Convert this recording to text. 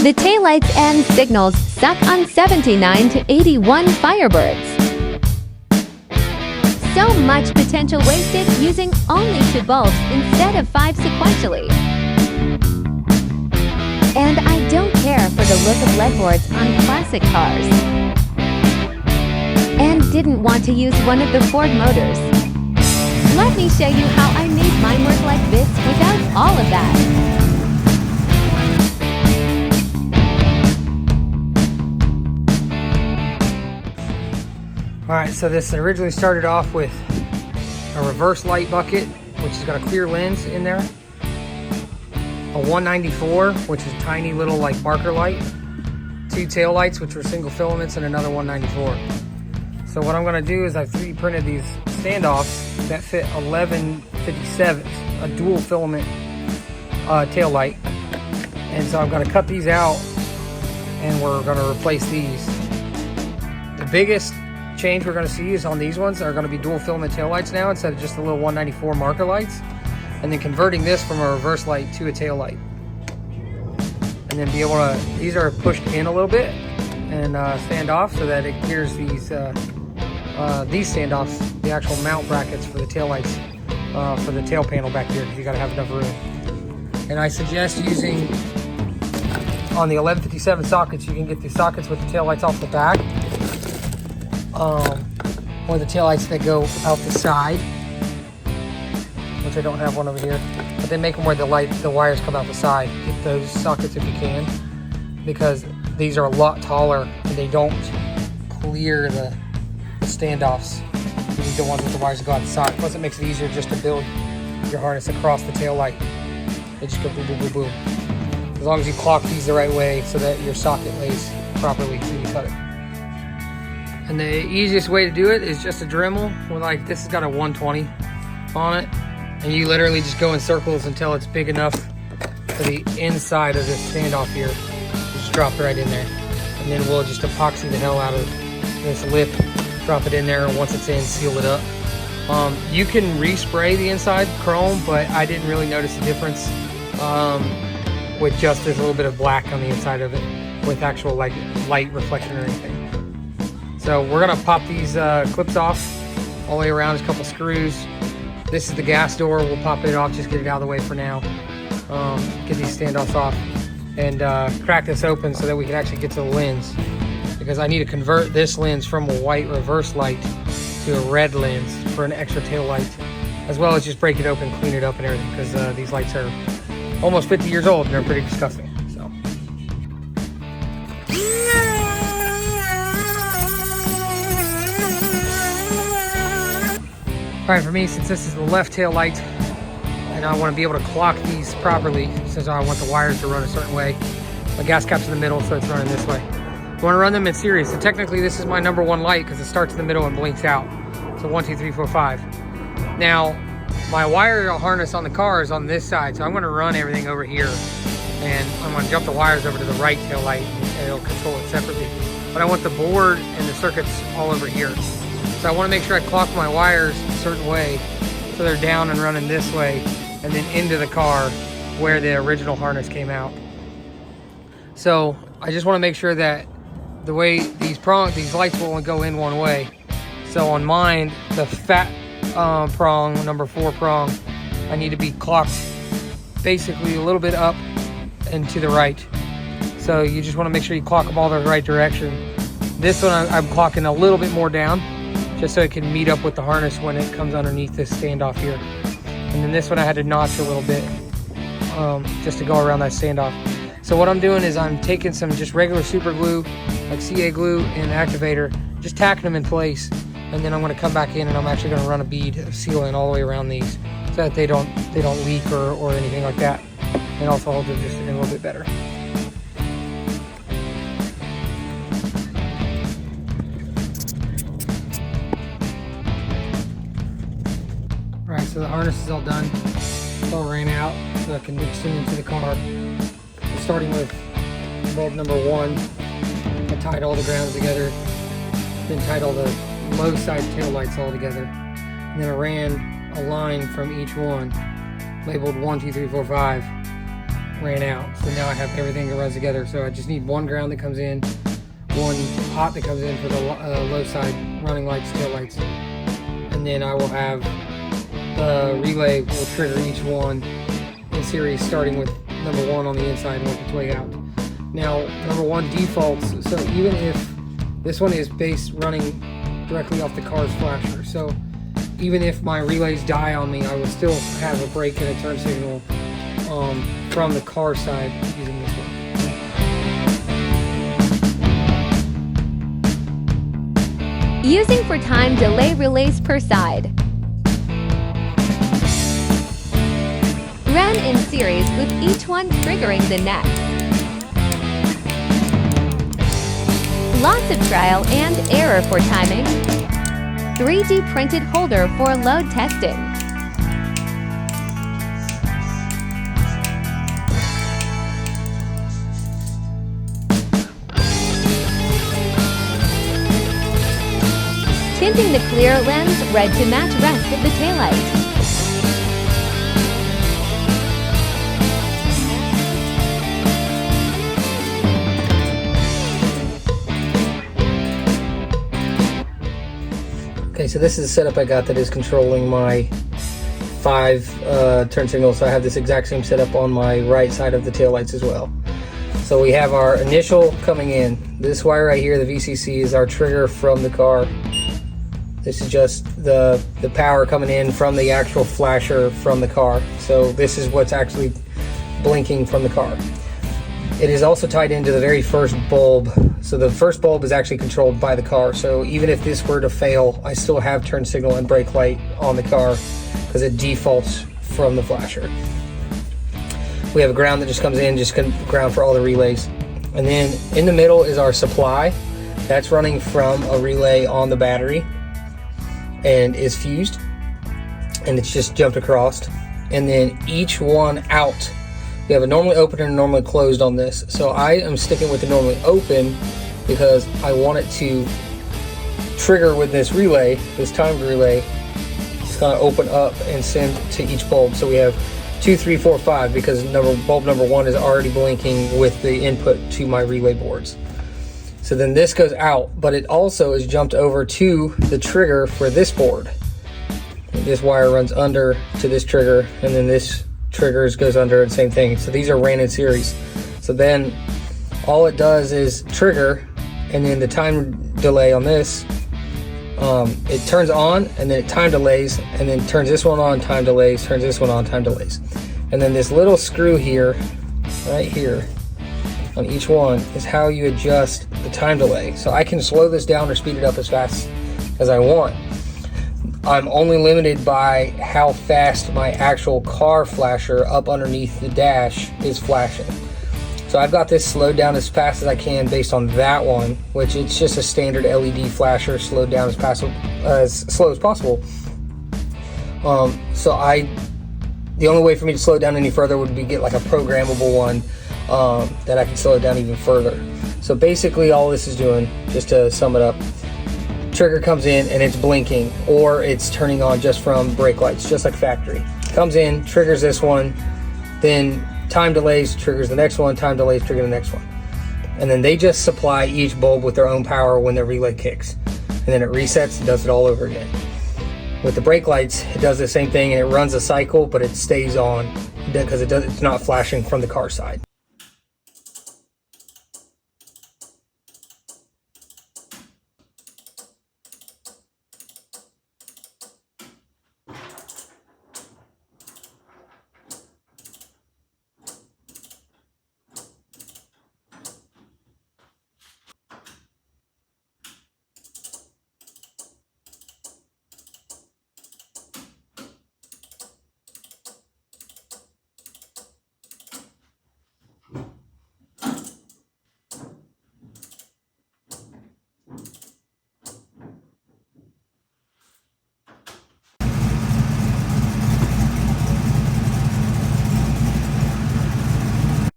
The taillights and signals suck on 79 to 81 Firebirds. So much potential wasted using only 2 bulbs instead of 5 sequentially. And I don't care for the look of LED boards on classic cars. And didn't want to use one of the Ford motors. Let me show you how I made mine work like this without all of that. Alright, so this originally started off with a reverse light bucket, which has got a clear lens in there. A 194, which is a tiny little like marker light. 2 tail lights, which were single filaments, and another 194. So what I'm going to do is I've 3D printed these standoffs that fit 1157s, a dual filament tail light. And so I'm going to cut these out and we're going to replace these. The biggest change we're going to see is on these ones are going to be dual filament tail lights now instead of just the little 194 marker lights. And then converting this from a reverse light to a tail light. And then be able to, these are pushed in a little bit and stand off so that it clears these standoffs, the actual mount brackets for the tail lights, for the tail panel back here, because you got to have enough room. And I suggest using, on the 1157 sockets, you can get the sockets with the tail lights off the back, or the tail lights that go out the side, which I don't have one over here, but they make them where the wires come out the side. Get those sockets if you can, because these are a lot taller and they don't clear the standoffs. You need the ones with the wires that go out the side. Plus it makes it easier just to build your harness across the tail light. They just go boom, boom, boom, boom. As long as you clock these the right way so that your socket lays properly when you cut it. And the easiest way to do it is just a Dremel with, like, this has got a 120 on it. And you literally just go in circles until it's big enough for the inside of this standoff here. Just drop it right in there. And then we'll just epoxy the hell out of this lip. Drop it in there, and once it's in, seal it up. You can respray the inside chrome, but I didn't really notice a difference with just there's a little bit of black on the inside of it with actual like light reflection or anything. So we're gonna pop these clips off all the way around. There's a couple screws. This is the gas door. We'll pop it off, just get it out of the way for now. Get these standoffs off and crack this open so that we can actually get to the lens, because I need to convert this lens from a white reverse light to a red lens for an extra tail light, as well as just break it open, clean it up and everything, because these lights are almost 50 years old and they're pretty disgusting. So. Alright, for me, since this is the left tail light and I want to be able to clock these properly, since I want the wires to run a certain way, my gas cap's in the middle, so it's running this way. I want to run them in series. So technically this is my number 1 light because it starts in the middle and blinks out. So 1, 2, 3, 4, 5. Now, my wire harness on the car is on this side, so I'm going to run everything over here. And I'm going to jump the wires over to the right tail light and it'll control it separately. But I want the board and the circuits all over here. So I want to make sure I clock my wires a certain way so they're down and running this way and then into the car where the original harness came out. So I just want to make sure that the way these lights will only go in one way. So on mine, the fat prong, number 4 prong, I need to be clocked basically a little bit up and to the right. So you just want to make sure you clock them all the right direction. This one I'm clocking a little bit more down, just so it can meet up with the harness when it comes underneath this standoff here. And then this one I had to notch a little bit just to go around that standoff. So what I'm doing is I'm taking some just regular super glue, like CA glue and activator, just tacking them in place. And then I'm going to come back in and I'm actually going to run a bead of sealant all the way around these so that they don't leak or anything like that. And also hold them just in a little bit better. Alright, so the harness is all done. It's all ran out, so I can mix it into the car. Starting with bulb number 1, I tied all the grounds together, then tied all the low side tail lights all together, and then I ran a line from each one, labeled 1, 2, 3, 4, 5, ran out. So now I have everything that runs together. So I just need one ground that comes in, one hot that comes in for the low side running lights, tail lights, and then I will have the relay will trigger each one in series, starting with number 1 on the inside and work its way out. Now, number 1 defaults, so even if this one is running directly off the car's flasher, so even if my relays die on me, I will still have a brake and a turn signal from the car side using this one. Using for time delay relays per side. Run in series with each one triggering the next. Lots of trial and error for timing. 3D printed holder for load testing. Tinting the clear lens red to match rest of the taillight. Okay, so this is the setup I got that is controlling my 5 turn signals. So I have this exact same setup on my right side of the taillights as well. So we have our initial coming in. This wire right here, the VCC, is our trigger from the car. This is just the power coming in from the actual flasher from the car. So this is what's actually blinking from the car. It is also tied into the very first bulb. So the first bulb is actually controlled by the car. So even if this were to fail, I still have turn signal and brake light on the car because it defaults from the flasher. We have a ground that just comes in, just ground for all the relays. And then in the middle is our supply. That's running from a relay on the battery and is fused, and it's just jumped across. And then each one out, we have a normally open and a normally closed on this. So I am sticking with the normally open because I want it to trigger with this relay, this timed relay. It's gonna open up and send to each bulb. So we have 2, 3, 4, 5 because bulb number 1 is already blinking with the input to my relay boards. So then this goes out, but it also is jumped over to the trigger for this board. This wire runs under to this trigger, and then this triggers goes under, and same thing. So these are ran in series. So then all it does is trigger, and then the time delay on this, it turns on, and then it time delays, and then turns this one on, time delays, turns this one on, time delays. And then this little screw here, right here, on each one is how you adjust the time delay. So I can slow this down or speed it up as fast as I want. I'm only limited by how fast my actual car flasher up underneath the dash is flashing. So I've got this slowed down as fast as I can based on that one, which it's just a standard LED flasher slowed down as slow as possible. The only way for me to slow it down any further would be get like a programmable one that I can slow it down even further. So basically all this is doing, just to sum it up, trigger comes in and it's blinking, or it's turning on just from brake lights, just like factory. Comes in, triggers this one, then time delays, triggers the next one, time delays, trigger the next one. And then they just supply each bulb with their own power when their relay kicks. And then it resets and does it all over again. With the brake lights, it does the same thing and it runs a cycle, but it stays on because it's not flashing from the car side.